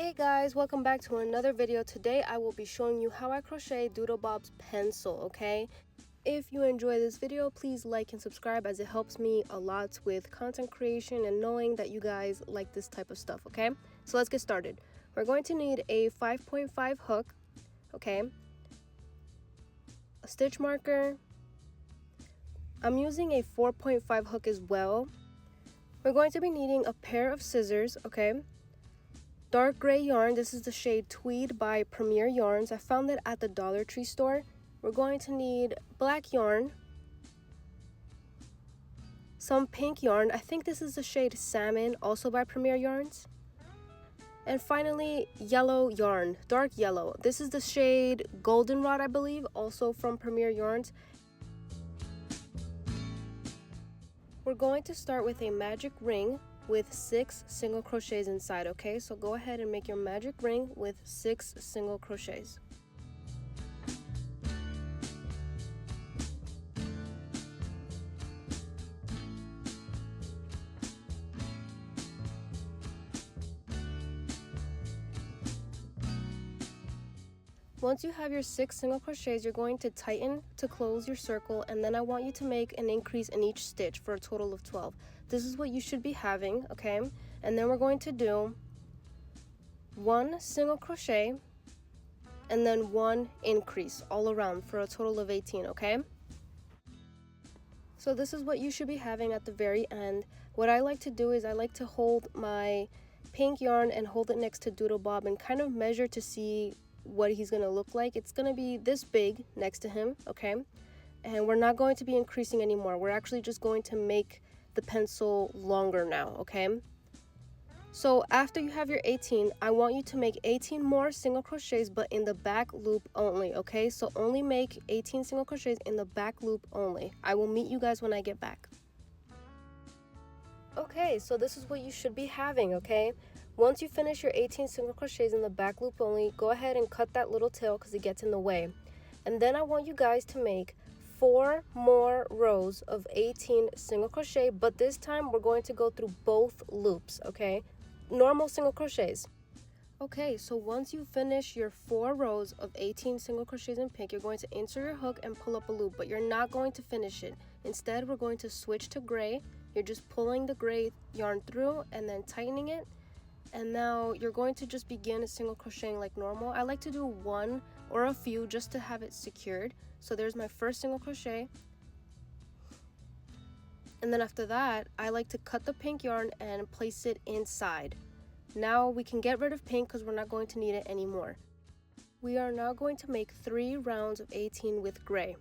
Hey guys, welcome back to another video. Today I will be showing you how I crochet Doodlebob's pencil, okay? If you enjoy this video, please like and subscribe as it helps me a lot with content creation and knowing that you guys like this type of stuff, okay? So let's get started. We're going to need a 5.5 hook, okay? A stitch marker. I'm using a 4.5 hook as well. We're going to be needing a pair of scissors, okay? Dark gray yarn. This is the shade Tweed by Premier Yarns. I found it at the Dollar Tree store. We're going to need black yarn, some pink yarn. I think this is the shade Salmon, also by Premier Yarns. And finally, yellow yarn, dark yellow. This is the shade Goldenrod, I believe, also from Premier Yarns. We're going to start with a magic ring with 6 single crochets inside, okay? So go ahead and make your magic ring with 6 single crochets. Once you have your 6 single crochets, you're going to tighten to close your circle, and then I want you to make an increase in each stitch for a total of 12. This is what you should be having, okay? And then we're going to do 1 single crochet and then 1 increase all around for a total of 18, okay? So this is what you should be having at the very end. What I like to do is I like to hold my pink yarn and hold it next to Doodlebob and kind of measure to see what he's gonna look like. It's gonna be this big next to him, okay? And we're not going to be increasing anymore. We're actually just going to make the pencil longer now, okay? So after you have your 18, I want you to make 18 more single crochets, but in the back loop only, okay? So only make 18 single crochets in the back loop only. I will meet you guys when I get back. Okay, so this is what you should be having, okay? Once you finish your 18 single crochets in the back loop only, go ahead and cut that little tail because it gets in the way. And then I want you guys to make 4 more rows of 18 single crochet, but this time we're going to go through both loops, okay? Normal single crochets. Okay, so once you finish your 4 rows of 18 single crochets in pink, you're going to insert your hook and pull up a loop, but you're not going to finish it. Instead, we're going to switch to gray. You're just pulling the gray yarn through and then tightening it. And now you're going to just begin single crocheting like normal. I like to do 1 or a few just to have it secured. So there's my first single crochet. And then after that, I like to cut the pink yarn and place it inside. Now we can get rid of pink because we're not going to need it anymore. We are now going to make 3 rounds of 18 with gray.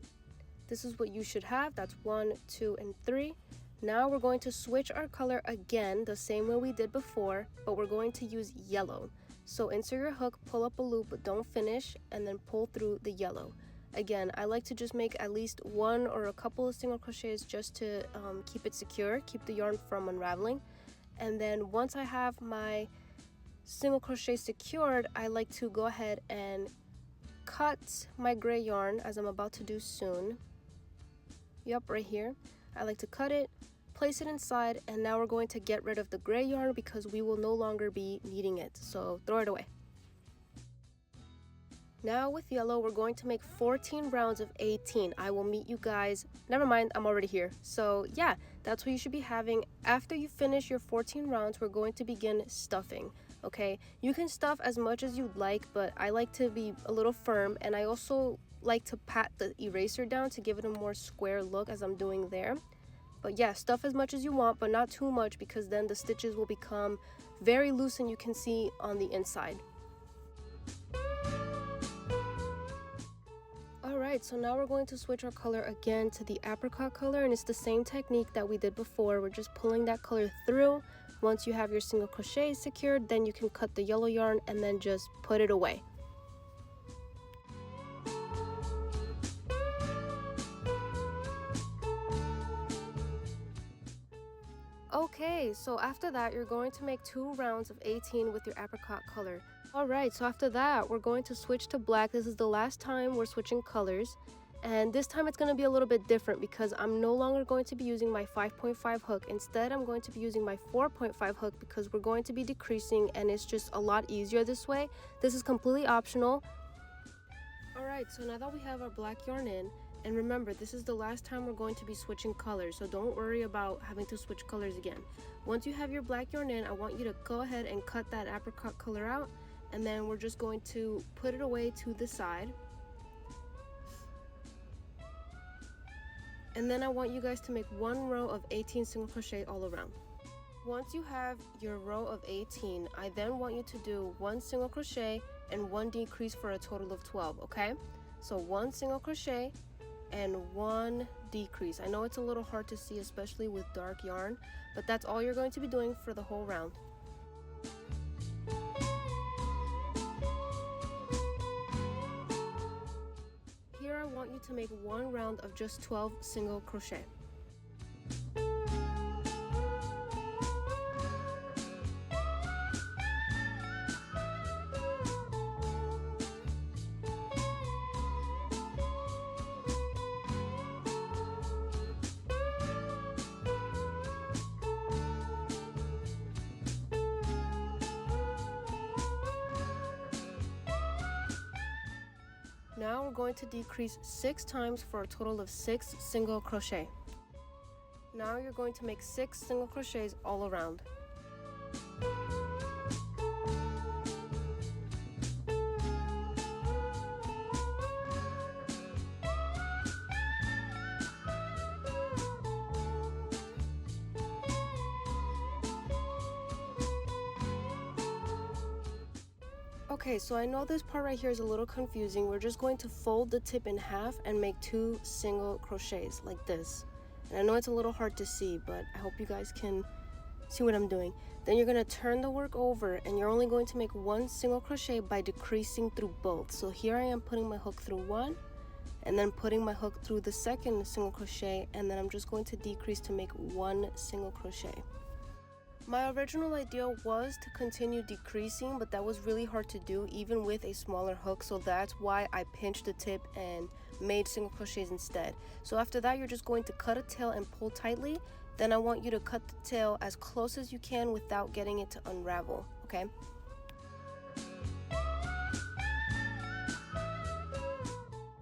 This is what you should have. That's 1, 2, and 3. Now we're going to switch our color again the same way we did before, but we're going to use yellow. So insert your hook, pull up a loop, but don't finish, and then pull through the yellow. Again, I like to just make at least 1 or a couple of single crochets just to keep it secure, keep the yarn from unraveling. And then once I have my single crochet secured, I like to go ahead and cut my gray yarn as I'm about to do soon. Yep, right here. I like to cut it, place it inside, and now we're going to get rid of the gray yarn because we will no longer be needing it, so throw it away. Now with yellow, we're going to make 14 rounds of 18. I will meet you guys. Never mind, I'm already here. So yeah, that's what you should be having. After you finish your 14 rounds, we're going to begin stuffing, okay? You can stuff as much as you'd like, but I like to be a little firm, and I also like to pat the eraser down to give it a more square look as I'm doing there. But yeah, stuff as much as you want, but not too much because then the stitches will become very loose and you can see on the inside. Alright, so now we're going to switch our color again to the apricot color, and it's the same technique that we did before. We're just pulling that color through. Once you have your single crochet secured, then you can cut the yellow yarn and then just put it away. Okay, so after that, you're going to make 2 rounds of 18 with your apricot color. Alright, so after that, we're going to switch to black. This is the last time we're switching colors. And this time it's going to be a little bit different because I'm no longer going to be using my 5.5 hook. Instead, I'm going to be using my 4.5 hook because we're going to be decreasing and it's just a lot easier this way. This is completely optional. Alright, so now that we have our black yarn in, and remember, this is the last time we're going to be switching colors, so don't worry about having to switch colors again. Once you have your black yarn in, I want you to go ahead and cut that apricot color out, and then we're just going to put it away to the side. And then I want you guys to make one row of 18 single crochet all around. Once you have your row of 18, I then want you to do one single crochet and one decrease for a total of 12, okay? So one single crochet and one decrease. I know it's a little hard to see, especially with dark yarn, but that's all you're going to be doing for the whole round. Here I want you to make one round of just 12 single crochet. Now we're going to decrease 6 times for a total of 6 single crochet. Now you're going to make 6 single crochets all around. Okay, so I know this part right here is a little confusing. We're just going to fold the tip in half and make 2 single crochets like this. And I know it's a little hard to see, but I hope you guys can see what I'm doing. Then you're going to turn the work over and you're only going to make 1 single crochet by decreasing through both. So here I am putting my hook through one and then putting my hook through the second single crochet, and then I'm just going to decrease to make 1 single crochet. My original idea was to continue decreasing, but that was really hard to do even with a smaller hook, so that's why I pinched the tip and made single crochets instead. So after that, you're just going to cut a tail and pull tightly. Then I want you to cut the tail as close as you can without getting it to unravel, okay?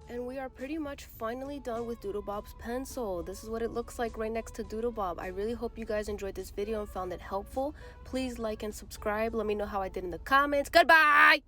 And we are pretty much finally done with Doodlebob's pencil. This is what it looks like right next to Doodlebob. I really hope you guys enjoyed this video and found it helpful. Please like and subscribe. Let me know how I did in the comments. Goodbye!